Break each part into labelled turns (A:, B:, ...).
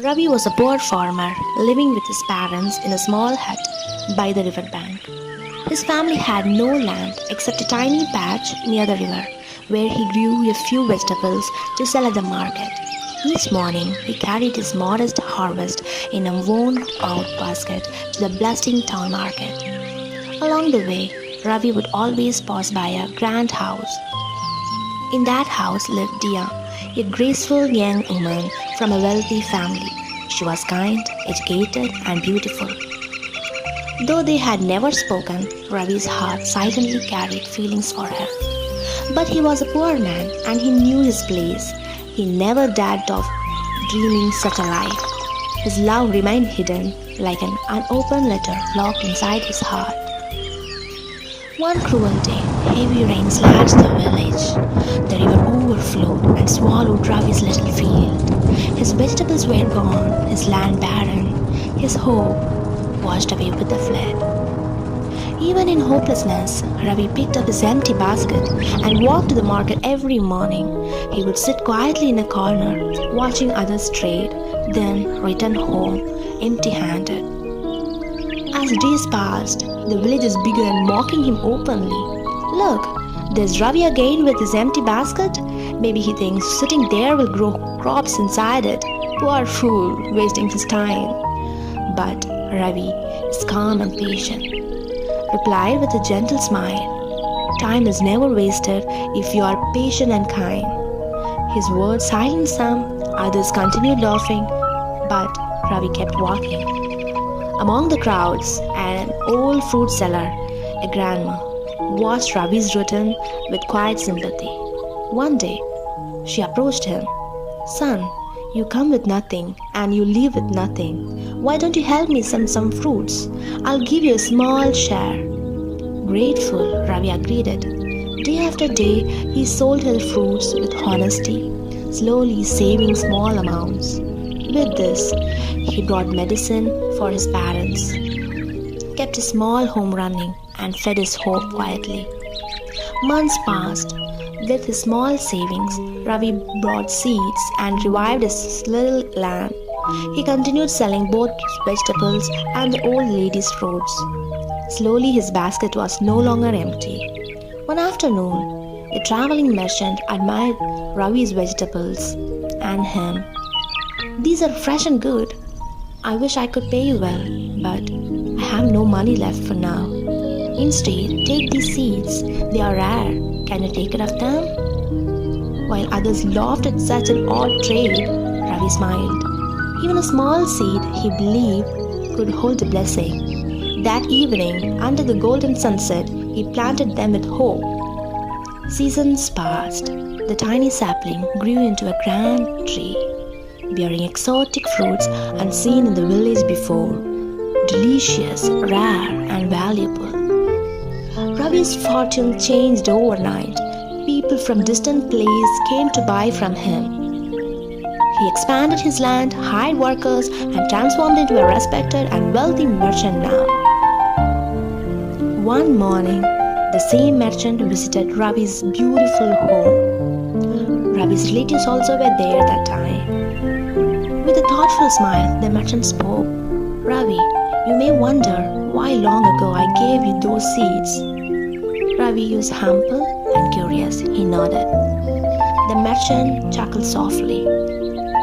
A: Ravi was a poor farmer living with his parents in a small hut by the river bank. His family had no land except a tiny patch near the river where he grew a few vegetables to sell at the market. Each morning, he carried his modest harvest in a worn out basket to the bustling town market. Along the way, Ravi would always pass by a grand house. In that house lived Dia, a graceful young woman from a wealthy family. She was kind, educated, and beautiful. Though they had never spoken, Ravi's heart silently carried feelings for her. But he was a poor man and he knew his place. He never dared of dreaming such a life. His love remained hidden like an unopened letter locked inside his heart. One cruel day, heavy rain slashed the village. The river overflowed and swallowed Ravi's little field. His vegetables were gone, his land barren, his hope washed away with the flood. Even in hopelessness, Ravi picked up his empty basket and walked to the market every morning. He would sit quietly in a corner, watching others trade, then return home empty-handed. As days passed, the villagers began mocking him openly. Look, there's Ravi again with his empty basket. Maybe he thinks sitting there will grow crops inside it. Poor fool, wasting his time. But Ravi is calm and patient, replied with a gentle smile. Time is never wasted if you are patient and kind. His words silenced some, others continued laughing, but Ravi kept walking. Among the crowds, an old fruit seller, a grandma, watched Ravi's routine with quiet sympathy. One day, she approached him. Son, you come with nothing and you leave with nothing. Why don't you help me some fruits? I'll give you a small share. Grateful, Ravi agreed. Day after day, he sold her fruits with honesty, slowly saving small amounts. With this, he brought medicine for his parents, kept his small home running, and fed his hope quietly. Months passed. With his small savings, Ravi bought seeds and revived his little land. He continued selling both vegetables and the old lady's fruits. Slowly, his basket was no longer empty. One afternoon, a traveling merchant admired Ravi's vegetables and him. These are fresh and good. I wish I could pay you well, but I have no money left for now. Instead, take these seeds. They are rare. Can you take it of them? While others laughed at such an odd trade, Ravi smiled. Even a small seed, he believed, could hold a blessing. That evening, under the golden sunset, he planted them with hope. Seasons passed. The tiny sapling grew into a grand tree, bearing exotic fruits unseen in the village before, delicious, rare, and valuable. Ravi's fortune changed overnight. People from distant places came to buy from him. He expanded his land, hired workers, and transformed into a respected and wealthy merchant now. One morning, the same merchant visited Ravi's beautiful home. Ravi's relatives also were there that time. With a thoughtful smile, the merchant spoke. Ravi, you may wonder why long ago I gave you those seeds. Ravi was humble and curious. He nodded. The merchant chuckled softly.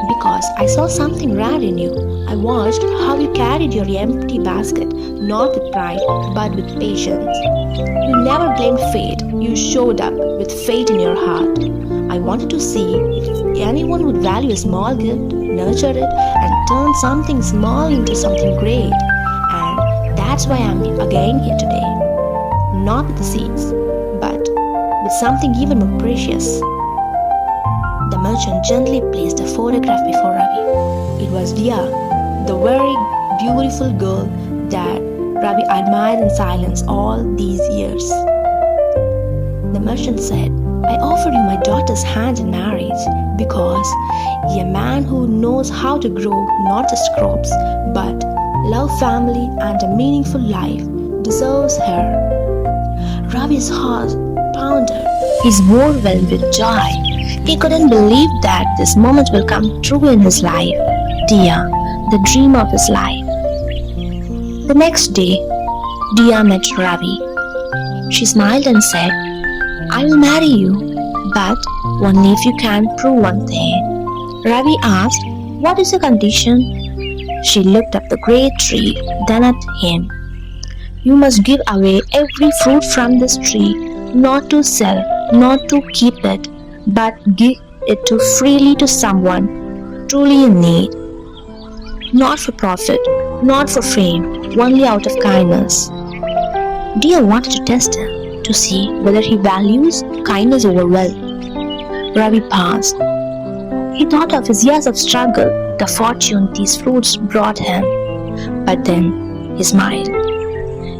A: Because I saw something rare in you. I watched how you carried your empty basket, not with pride, but with patience. You never blamed fate. You showed up with faith in your heart. I wanted to see if anyone would value a small gift, nurture it, and turn something small into something great. And that's why I'm again here today. Not with the seeds, but with something even more precious. The merchant gently placed a photograph before Ravi. It was Dia, the very beautiful girl that Ravi admired in silence all these years. The merchant said, I offered you my daughter's hand in marriage because a man who knows how to grow not just crops, but love family and a meaningful life deserves her. Ravi's heart pounded. He's overwhelmed with joy. He couldn't believe that this moment will come true in his life. Dia, the dream of his life. The next day, Dia met Ravi. She smiled and said, I will marry you, but only if you can prove one thing. Ravi asked, what is your condition? She looked up the great tree, then at him. You must give away every fruit from this tree, not to sell, not to keep it, but give it to freely to someone truly in need. Not for profit, not for fame, only out of kindness. Dia wanted to test him, to see whether he values kindness over wealth. Ravi paused. He thought of his years of struggle, the fortune these fruits brought him. But then he smiled.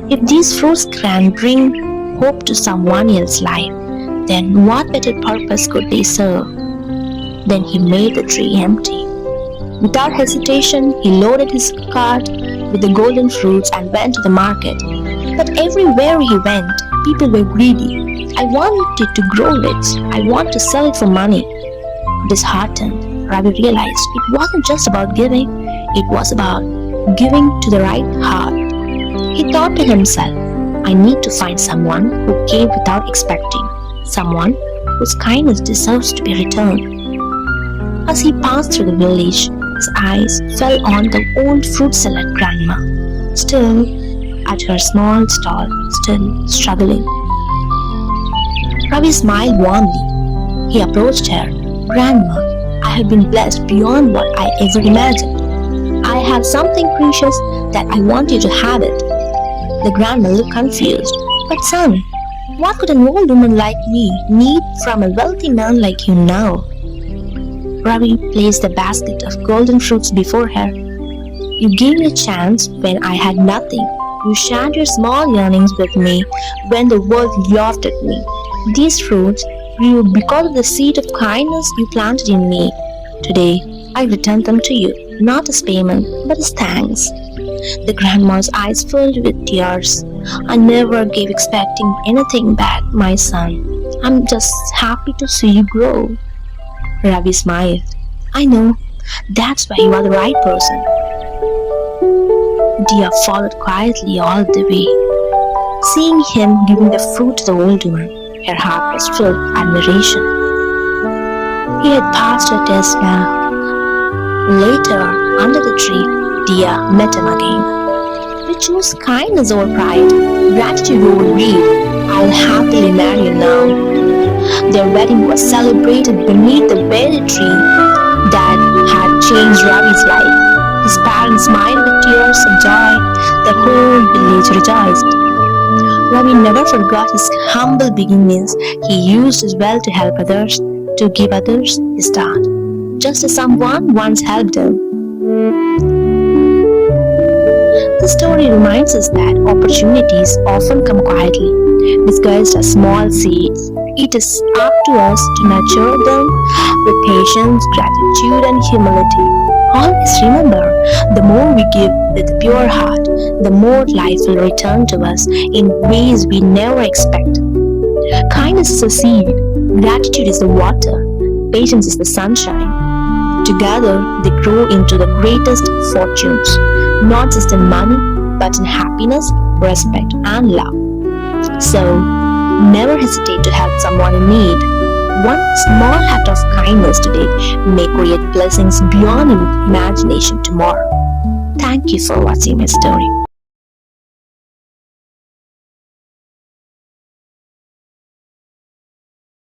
A: If these fruits can bring hope to someone else's life, then what better purpose could they serve? Then he made the tree empty. Without hesitation, he loaded his cart with the golden fruits and went to the market. But everywhere he went, people were greedy. I wanted to grow rich. I want to sell it for money. Disheartened, Ravi realized it wasn't just about giving, it was about giving to the right heart. He thought to himself, I need to find someone who gave without expecting, someone whose kindness deserves to be returned. As he passed through the village, his eyes fell on the old fruit seller grandma, still at her small stall, still struggling. Ravi smiled warmly. He approached her. Grandma, I have been blessed beyond what I ever imagined. I have something precious that I want you to have it. The grandma looked confused. But son, what could an old woman like me need from a wealthy man like you now? Ravi placed a basket of golden fruits before her. You gave me a chance when I had nothing. You shared your small yearnings with me when the world laughed at me. These fruits grew because of the seed of kindness you planted in me. Today, I return them to you, not as payment, but as thanks. The grandma's eyes filled with tears. I never gave expecting anything back, my son. I'm just happy to see you grow. Ravi smiled. I know. That's why you are the right person. Dia followed quietly all the way. Seeing him giving the fruit to the old woman, her heart was filled with admiration. He had passed her test now. Later, under the tree, Dia met him again. We choose kindness over pride, gratitude over greed. I'll happily marry you now. Their wedding was celebrated beneath the very tree that had changed Ravi's life. His parents smiled with tears of joy. The whole village rejoiced. Ravi never forgot his humble beginnings. He used his wealth to help others, to give others his start, just as someone once helped him. The story reminds us that opportunities often come quietly, disguised as small seeds. It is up to us to nurture them with patience, gratitude, and humility. Always remember, the more we give with a pure heart, the more life will return to us in ways we never expect. Kindness is a seed, gratitude is the water, patience is the sunshine. Together, they grow into the greatest fortunes, not just in money, but in happiness, respect, and love. So, never hesitate to help someone in need. One small act of kindness today may create blessings beyond imagination tomorrow. Thank you for watching my story.